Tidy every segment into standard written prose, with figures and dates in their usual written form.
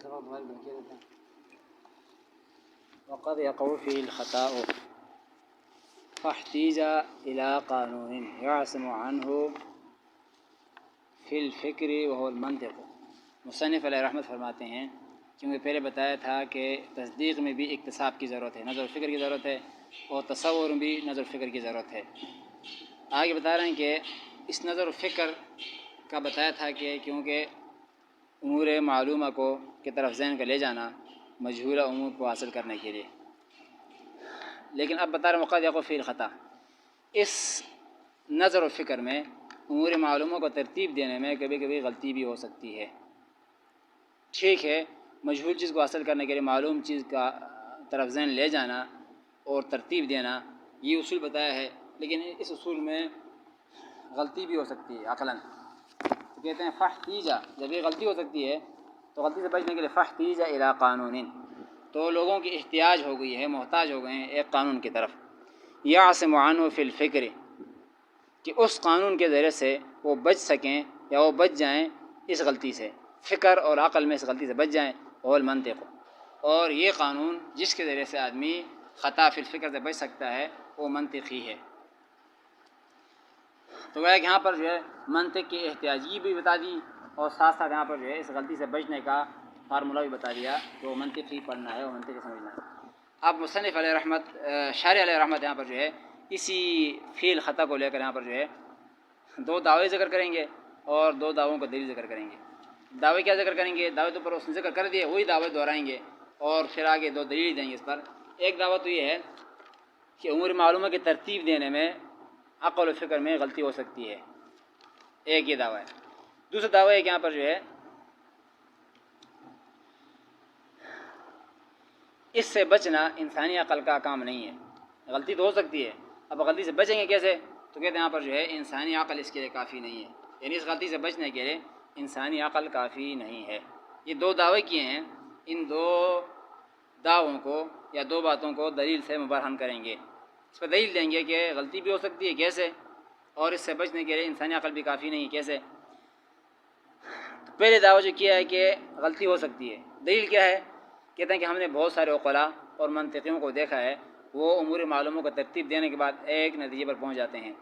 صفحہ دوبارہ بلکہ دیتے ہیں. وقد يقع فيه الخطأ فاحتيج إلى قانون يعصم عنه في الفکر وهو المنطق. مصنف علیہ رحمت فرماتے ہیں کیونکہ پہلے بتایا تھا کہ تصدیق میں بھی اکتساب کی ضرورت ہے، نظر و فکر کی ضرورت ہے، اور تصور میں بھی نظر و فکر کی ضرورت ہے. آگے بتا رہے ہیں کہ اس نظر و فکر کا بتایا تھا کہ کیونکہ امور معلومہ کو کی طرف ذہن کا لے جانا مجہولہ امور کو حاصل کرنے کے لیے. لیکن اب بتا رہے ہیں وقد یقع فی الخطا، اس نظر و فکر میں امور معلوموں کو ترتیب دینے میں کبھی کبھی غلطی بھی ہو سکتی ہے. ٹھیک ہے، مجہول چیز کو حاصل کرنے کے لیے معلوم چیز کا طرف ذہن لے جانا اور ترتیب دینا یہ اصول بتایا ہے، لیکن اس اصول میں غلطی بھی ہو سکتی ہے عقلاً. تو کہتے ہیں فاحتیج، جب یہ غلطی ہو سکتی ہے تو غلطی سے بچنے کے لیے فاحتیج الی قانون، تو لوگوں کی احتیاج ہو گئی ہے، محتاج ہو گئے ہیں ایک قانون کی طرف، یعصم عنہ فی الفکر، کہ اس قانون کے ذریعے سے وہ بچ سکیں یا وہ بچ جائیں اس غلطی سے، فکر اور عقل میں اس غلطی سے بچ جائیں. اور منطق، اور یہ قانون جس کے ذریعے سے آدمی خطا فی الفکر سے بچ سکتا ہے وہ منطقی ہے. تو گویا کہ یہاں پر جو ہے منطق کی احتیاجی بھی بتا دی، اور ساتھ ساتھ یہاں پر جو ہے اس غلطی سے بچنے کا فارمولہ بھی بتا دیا کہ وہ منطقی پڑھنا ہے اور منطقی سمجھنا ہے. اب مصنف علیہ رحمت، شارح علیہ رحمت یہاں پر جو ہے اسی فی الخطا کو لے کر یہاں پر جو ہے دو دعوے ذکر کریں گے اور دو دعووں کا دلیل ذکر کریں گے. دعوے کیا ذکر کریں گے؟ دعوے تو پر اس نے ذکر کر دیے، وہی دعوے دہرائیں گے اور پھر آگے دو دلیل دیں گے اس پر. ایک دعوت تو یہ ہے کہ امور معلومہ کی ترتیب دینے میں عقل و فکر میں غلطی ہو سکتی ہے، ایک یہ دعویٰ ہے. دوسرا دعویٰ ہے کہ یہاں پر جو ہے اس سے بچنا انسانی عقل کا کام نہیں ہے. غلطی تو ہو سکتی ہے، اب غلطی سے بچیں گے کیسے؟ تو کہتے ہیں یہاں پر جو ہے انسانی عقل اس کے لیے کافی نہیں ہے، یعنی اس غلطی سے بچنے کے لیے انسانی عقل کافی نہیں ہے. یہ دو دعوے کیے ہیں، ان دو دعووں کو یا دو باتوں کو دلیل سے مبرہن کریں گے. اس پر دلیل دیں گے کہ غلطی بھی ہو سکتی ہے کیسے، اور اس سے بچنے کے لیے انسانی عقل بھی کافی نہیں ہے کیسے. تو پہلے دعویٰ جو کیا ہے کہ غلطی ہو سکتی ہے، دلیل کیا ہے؟ کہتے ہیں کہ ہم نے بہت سارے عقلاء اور منطقیوں کو دیکھا ہے، وہ امور معلوموں کو ترتیب دینے کے بعد ایک نتیجے پر پہنچ جاتے ہیں.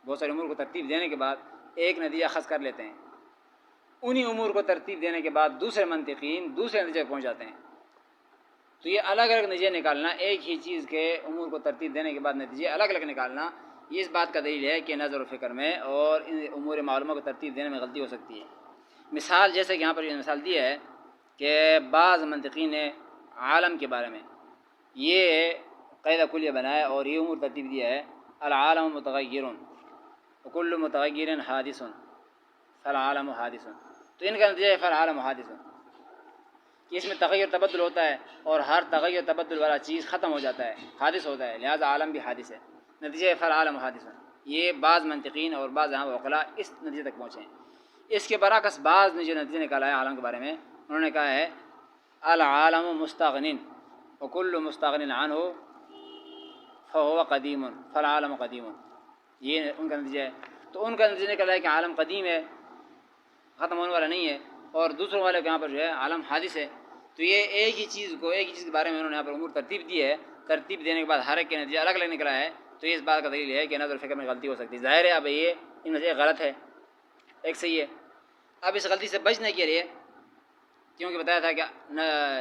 بہت سارے امور کو ترتیب دینے کے بعد ایک نتیجہ اخذ کر لیتے ہیں، انہی امور کو ترتیب دینے کے بعد دوسرے منطقین دوسرے نتیجے پر پہنچ جاتے ہیں. تو یہ الگ الگ نتیجے نکالنا، ایک ہی چیز کے امور کو ترتیب دینے کے بعد نتیجے الگ الگ نکالنا، یہ اس بات کا دلیل ہے کہ نظر و فکر میں اور ان امور معلومہ کو ترتیب دینے میں غلطی ہو سکتی ہے. مثال جیسے کہ یہاں پر یہ مثال دی ہے کہ بعض منطقین نے عالم کے بارے میں یہ قاعدہ کلیہ بنایا اور یہ امور ترتیب دیا ہے، العالم متغیر وکل متغیر حادث فالعالم حادث. تو ان کا نتیجہ ہے فالعالم حادث، کہ اس میں تغیر تبدل ہوتا ہے اور ہر تغیر تبدل والا چیز ختم ہو جاتا ہے، حادث ہوتا ہے، لہذا عالم بھی حادث ہے. نتیجہ ہے فالعالم حادث. یہ بعض منطقین اور بعض یہاں عقلاء اس نتیجے تک پہنچے ہیں. اس کے برعکس بعض نے جو نتیجہ نکالا ہے عالم کے بارے میں، انہوں نے کہا ہے العالم مستغن وکل مستغن عنہ فهو قدیم فالعالم قدیم. یہ ان کا نتیجہ ہے. تو ان کا نتیجہ نکلا ہے کہ عالم قدیم ہے، ختم ہونے والا نہیں ہے، اور دوسروں والے کے یہاں پر جو ہے عالم حادث ہے. تو یہ ایک ہی چیز کے بارے میں انہوں نے یہاں پر امور ترتیب دی ہے، ترتیب دینے کے بعد ہر ایک کے نتیجہ الگ الگ نکلا ہے. تو یہ اس بات کا دلیل ہے کہ نظر فکر میں غلطی ہو سکتی ہے. ظاہر ہے اب یہ ان میں سے ایک غلط ہے ایک صحیح ہے. اب اس غلطی سے بچنے کے لیے، کیونکہ بتایا تھا کہ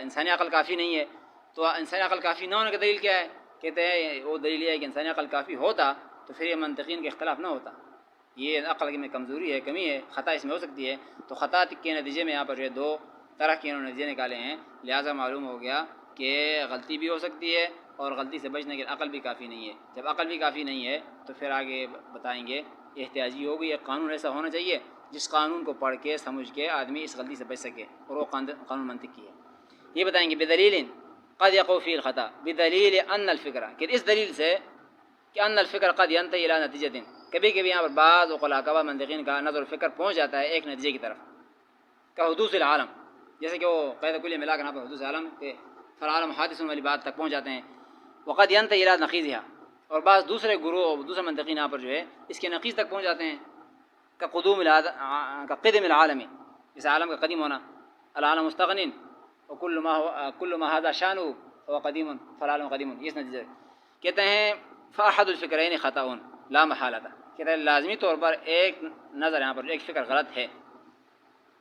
انسانی عقل کافی نہیں ہے، تو انسانی عقل کافی نہ ہونے کا دلیل کیا ہے؟ کہتے ہیں وہ دلیل یہ ہے کہ انسانی عقل کافی ہوتا تو پھر یہ منطقین کے اختلاف نہ ہوتا. یہ عقل میں کمزوری ہے، کمی ہے، خطا اس میں ہو سکتی ہے. تو خطا کے نتیجے میں یہاں پر جو ہے دو طرح کے انہوں نے نتیجے نکالے ہیں، لہٰذا معلوم ہو گیا کہ غلطی بھی ہو سکتی ہے اور غلطی سے بچنے کے عقل بھی کافی نہیں ہے. جب عقل بھی کافی نہیں ہے تو پھر آگے بتائیں گے احتیاجی ہوگی. ایک قانون ایسا ہونا چاہیے جس قانون کو پڑھ کے سمجھ کے آدمی اس غلطی سے بچ سکے، اور وہ قانون منطقی ہے. یہ بتائیں گے بدلیل قد یقع فی الخطا بدلیل ان الفکر، کہ اس دلیل سے کہ ان الفکر قد ینتهی الی نتیجۃ، کبھی کبھی یہاں پر بعض عقلاء کا منطقین کا نظر و فکر پہنچ جاتا ہے ایک نتیجے کی طرف، کہ حدوث العالم، جیسے کہ وہ قاعدہ کلیہ ملا کر یہاں پر حدوث العالم کے فالعالم حادث والی بات تک پہنچ جاتے ہیں. وقد ینتهی الی نقیضها، اور بعض دوسرے گروہ دوسرے منطقین یہاں پر جو ہے اس کے نقیض تک پہنچ جاتے ہیں، کا قدم العالم، اس عالم کا قدیم ہونا. العالم مستغنین کل ما هذا شان و قدیم فالعالم قدیم. اس نتیجے کہتے ہیں فاحد الفکرین خطاون لا محالہ. کہتے ہیں لازمی طور پر ایک نظر یہاں پر ایک فکر غلط ہے،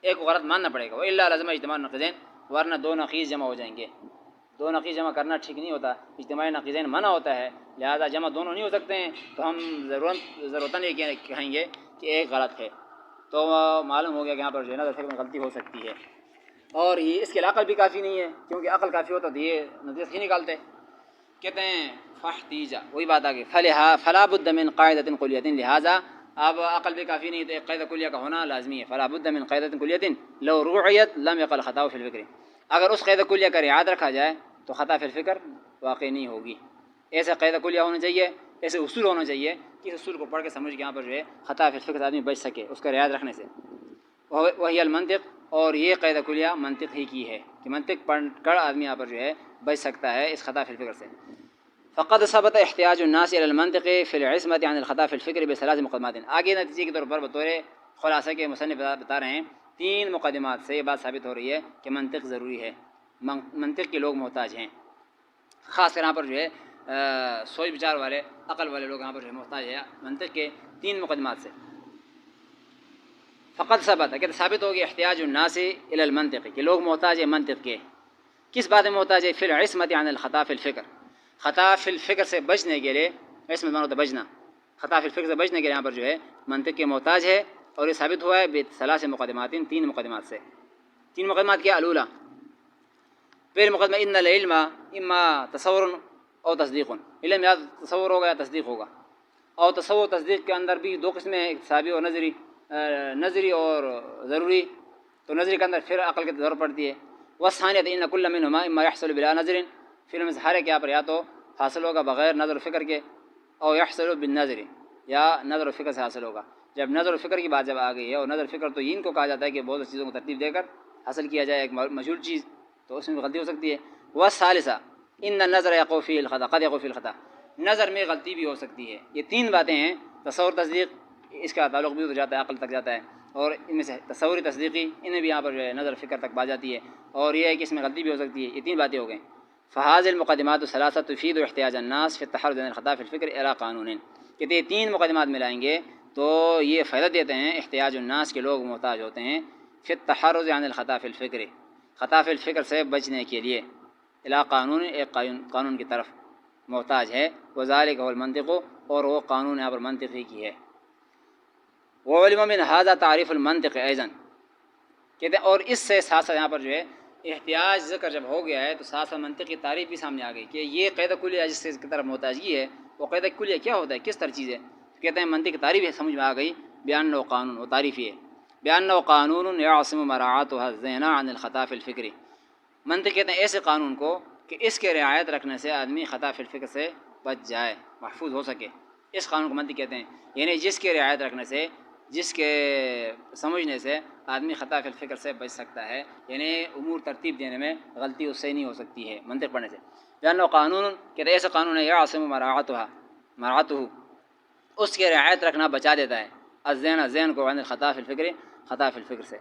ایک کو غلط ماننا پڑے گا. وہ الا لازم اجتماع نقیضین، ورنہ دو نقیض جمع ہو جائیں گے. دو نقیض جمع کرنا ٹھیک نہیں ہوتا، اجتماعی نقیضین منع ہوتا ہے، لہذا جمع دونوں نہیں ہو سکتے ہیں. تو ہم ضرورتاً یہ کہیں گے کہ ایک غلط ہے. تو معلوم ہو گیا کہ یہاں پر جو ہے نا فکر میں غلطی ہو سکتی ہے. اور یہ اس کے عقل بھی کافی نہیں ہے، کیونکہ عقل کافی ہوتا تو یہ نتیجہ ہی نکالتے. کہتے ہیں فاحتیجا، وہی بات آگے فلا بد من قاعدۃ کلیۃ. لہذا اب عقل بھی کافی نہیں تو ایک قاعدہ کلیہ کا ہونا لازمی ہے. فلا بد من قاعدۃ کلیۃ لو رعیت لم یقل خطا فی الفکر. اگر اس قاعدہ کلیہ کا رعایت رکھا جائے تو خطا فی الفکر واقع نہیں ہوگی. ایسا قاعدہ کلیہ ہونا چاہیے، ایسے اصول ہونا چاہیے کہ اس اصول کو پڑھ کے سمجھ کے یہاں پر جو ہے خطا فی الفکر آدمی بچ سکے اس کا رعایت رکھنے سے. وہی المنطق، اور یہ قاعدہ کلیہ منطق ہی کی ہے کہ منطق پڑھ کر آدمی یہاں پر جو ہے بچ سکتا ہے اس خطا فی الفکر سے. فقد ثبت احتیاج الناس الى المنطق في العصمة عن الخطا في الفکر بثلاث مقدمات. آگے نتیجے کے طور پر بطور خلاصہ کے مصنف بتا رہے ہیں 3 مقدمات سے یہ بات ثابت ہو رہی ہے کہ منطق ضروری ہے، منطق کے لوگ محتاج ہیں. خاص کر یہاں پر جو ہے سوچ بچار والے عقل والے لوگ یہاں پر جو ہے محتاج ہے منطق کے 3 مقدمات سے. فقط ثبت کہ ثابت ہوگی احتیاج الناس الى المنطق کہ لوگ محتاج ہیں منطق کے. کس بات میں محتاج ہے؟ فی العصمۃ عن الخطا فی الفکر، خطا فی الفکر سے بچنے کے لیے. عصمت معنی ہوتا ہے بچنا، خطا فی الفکر سے بچنے کے لیے یہاں پر جو ہے منطق کے محتاج ہے. اور یہ ثابت ہوا ہے بثلاث مقدمات، 3 مقدمات سے. 3 مقدمات کیا؟ الاولا، پہلے مقدمہ ان العلم اما تصور او تصدیق. علم یا تصور ہوگا یا تصدیق ہوگا. اور تصور تصدیق کے اندر بھی 2 قسمیں ہیں، حسابی اور نظری. نظری اور ضروری. تو نظری کے اندر پھر عقل کی ضرورت پڑتی ہے. والثانیۃ ان کل منہما اما یحصل بلا نظر، پھر میں سے ہر ایک یہاں پر یا تو حاصل ہوگا بغیر نظر و فکر کے، اور یحصل بالنظر، یا نظر و فکر سے حاصل ہوگا. جب نظر و فکر کی بات جب آ گئی ہے، اور نظر و فکر تو ان کو کہا جاتا ہے کہ بہت سی چیزوں کو ترتیب دے کر حاصل کیا جائے ایک مجہول چیز، تو اس میں غلطی ہو سکتی ہے. والثالثہ ان النظر یقع فی الخطا قد یقع فی الخطا، نظر میں غلطی بھی ہو سکتی ہے. یہ 3 باتیں ہیں. تصور تصدیق اس کا تعلق بھی ہو جاتا ہے، عقل تک جاتا ہے. اور ان میں سے تصوری تصدیقی ان میں بھی یہاں پر جو ہے نظر فکر تک بات جاتی ہے. اور یہ ہے کہ اس میں غلطی بھی ہو سکتی ہے. یہ 3 باتیں ہو گئیں. فهذه المقدمات الثلاثه تفيد احتياج الناس في التحرز عن الخطا في الفكر الى قانون. کہ یہ 3 مقدمات ملائیں گے تو یہ فائدہ دیتے ہیں احتیاج الناس کے لوگ محتاج ہوتے ہیں في التحرز عن الخطا في الفكر، خطا فی الفکر سے بچنے کے لیے الى قانون، ایک قانون کی طرف محتاج ہے. وذلك هو المنطق، اور وہ قانون یہاں پر منطق ہی کی ہے. وعلم من هذا تعریف المنطق ایضا، کہتے ہیں اور اس سے ساتھ ساتھ یہاں پر جو ہے احتیاج ذکر جب ہو گیا ہے تو ساتھ ساتھ منطق کی تعریف بھی سامنے آ گئی کہ یہ قاعدہ کلیہ جس کی طرف محتاجگی ہے وہ قاعدہ کلیہ کیا ہوتا ہے، کس طرح چیز ہے. کہتے ہیں منطق کی تعریف سمجھ میں آ گئی. بیان و قانون، وہ تعریف یہ ہے بیان و قانون یعصم مراعاتها الذہن عن الخطا فی الفکر. منطق کہتے ہیں ایسے قانون کو کہ اس کے رعایت رکھنے سے آدمی خطا فی الفکر سے بچ جائے، محفوظ ہو سکے. اس قانون کو منطق کہتے ہیں، یعنی جس کے رعایت رکھنے سے، جس کے سمجھنے سے آدمی خطا فی الفکر سے بچ سکتا ہے، یعنی امور ترتیب دینے میں غلطی اس سے نہیں ہو سکتی ہے منطق پڑھنے سے. بیان قانون کہتے ہیں ایسا قانون ہے یعصم مراعاتہ، اس کے رعایت رکھنا بچا دیتا ہے الذہن، ذہن کو عن الخطا فی الفکر، خطا فی الفکر سے.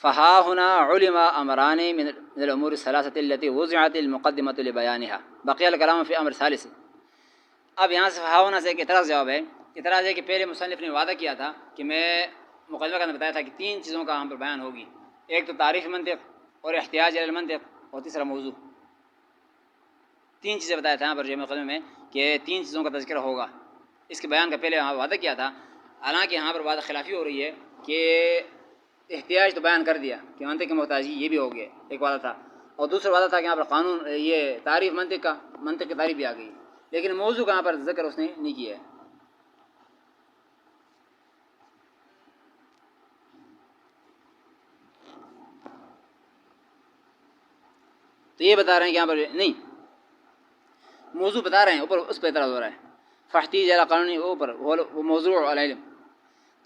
فہا ہنا علم امران من الامور الثلاثۃ التي وضعت المقدمۃ لبیانها، بقی الکلام فی امر ثالث. اب یہاں سے فہا ہونا سے ایک اعتراض جواب ہے. اعتراض ہے کہ پہلے مصنف نے وعدہ کیا تھا کہ میں مقدمہ کا بتایا تھا کہ 3 چیزوں کا ہم پر بیان ہوگی، ایک تو تعریف منطق، اور احتیاج الی المنطق، اور تیسرا موضوع. 3 چیزیں بتایا تھا یہاں پر جو مقدمے میں کہ 3 چیزوں کا تذکرہ ہوگا. اس کے بیان کا پہلے یہاں وعدہ کیا تھا. حالانکہ یہاں پر وعدہ خلافی ہو رہی ہے کہ احتیاج تو بیان کر دیا کہ منطق کی محتاجی یہ بھی ہو گیا، ایک وعدہ تھا. اور دوسرا وعدہ تھا کہ یہاں پر قانون یہ تعریف منطق کا، منطق کی تعریف بھی آ گئی، لیکن موضوع کا یہاں پر ذکر اس نے نہیں کیا ہے. تو یہ بتا رہے ہیں کہ یہاں پر نہیں، موضوع بتا رہے ہیں، اوپر اس پہ اعتراض ہو رہا ہے. فاحتیج علی قانونی، اوپر وہ موضوع علی علم،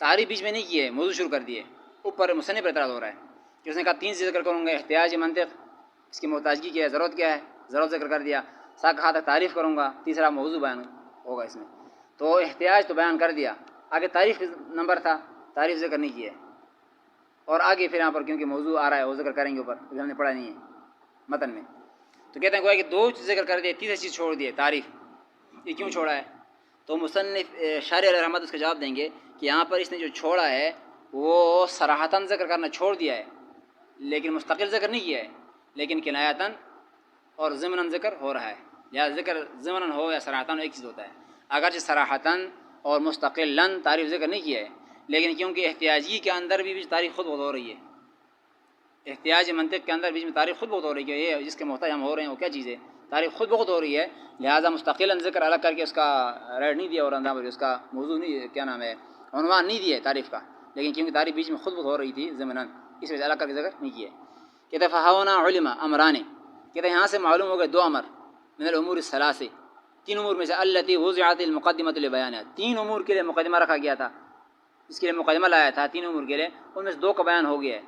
تعریف بیچ میں نہیں کی ہے، موضوع شروع کر دیے. اوپر مصنف پر اعتراض ہو رہا ہے کہ اس نے کہا 3 چیزیں ذکر کروں گا، احتیاج منطق، اس کی محتاجگی کیا ہے، ضرورت کیا ہے، ضرورت ذکر کر دیا. ساتھ کہا تھا تعریف کروں گا، تیسرا موضوع بیان ہوگا اس میں. تو احتیاج تو بیان کر دیا، آگے تعریف نمبر تھا، تعریف ذکر نہیں کی ہے. اور آگے پھر یہاں پر کیونکہ موضوع آ رہا ہے وہ ذکر کریں گے اوپر، ابھی ہم نے پڑھا نہیں ہے متن میں، تو کہتے ہیں گویا کہ دو ذکر کر دیے، تیسری چیز چھوڑ دی ہے، تعریف۔ یہ کیوں چھوڑا ہے؟ تو مصنف شارح علیہ رحمت اس کا جواب دیں گے کہ یہاں پر اس نے جو چھوڑا ہے وہ صراحتاً ذکر کرنا چھوڑ دیا ہے، لیکن مستقل ذکر نہیں کیا ہے، لیکن کنایتاً اور ضمناً ذکر ہو رہا ہے۔ یا ذکر ضمناً ہو یا صراحتاً ایک چیز ہوتا ہے، اگرچہ صراحتاً اور مستقلاً تعریف ذکر نہیں کیا ہے، لیکن کیونکہ احتیاجی کے اندر بھی تعریف خود بہت ہو رہی ہے، احتیاج منطق کے اندر بیچ میں تعریف خود بہت ہو رہی ہے کہ یہ جس کے محتاج ہم ہو رہے ہیں وہ کیا چیز ہے، تعریف خود بہت ہو رہی ہے، لہٰذا مستقلاً ذکر الگ کر کے اس کا ریٹ نہیں دیا اور انداز اس کا موضوع نہیں، کیا نام ہے، عنوان نہیں دیا ہے تعریف کا، لیکن کیونکہ تعریف بیچ میں خود بہت ہو رہی تھی ضمناً، اس وجہ سے الگ کر کے ذکر نہیں کیا ہے۔ کہتے فہونا علم امرانے، کہتے یہاں سے معلوم ہو گئے دو امر من الامور الثلاث، تین امور میں سے التی وضعت المقدمۃ لبیانہ، تین امور کے لیے مقدمہ رکھا گیا تھا، اس کے لیے مقدمہ لایا تھا تین امور کے لیے، ان میں سے دو کا بیان ہو گیا ہے۔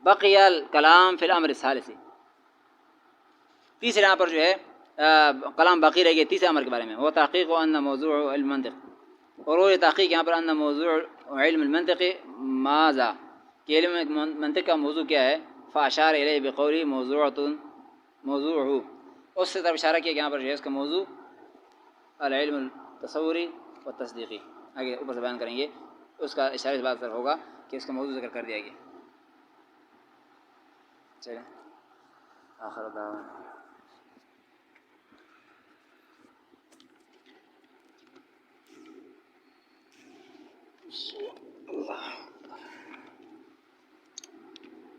بقی الکلام فی الامر الثالث، تیسرے یہاں پر جو ہے کلام باقی رہ گیا تیسرے امر کے بارے میں، وہ تحقیق ان موضوع علم المنطق، اور وہ یہ تحقیق یہاں پر ان موضوع علم المنطق ماذا، کہ علم منطق کا موضوع کیا ہے، فاشار الیہ بقولی موضوع، اس سے طرف اشارہ کیا کہ یہاں پر جو ہے اس کا موضوع العلم التصوری و تصدیقی، آگے اوپر سے بیان کریں گے، اس کا اشارہ اس بات پر ہوگا کہ اس کا موضوع ذکر کر دیا گیا۔ چلیں آخر دعوانا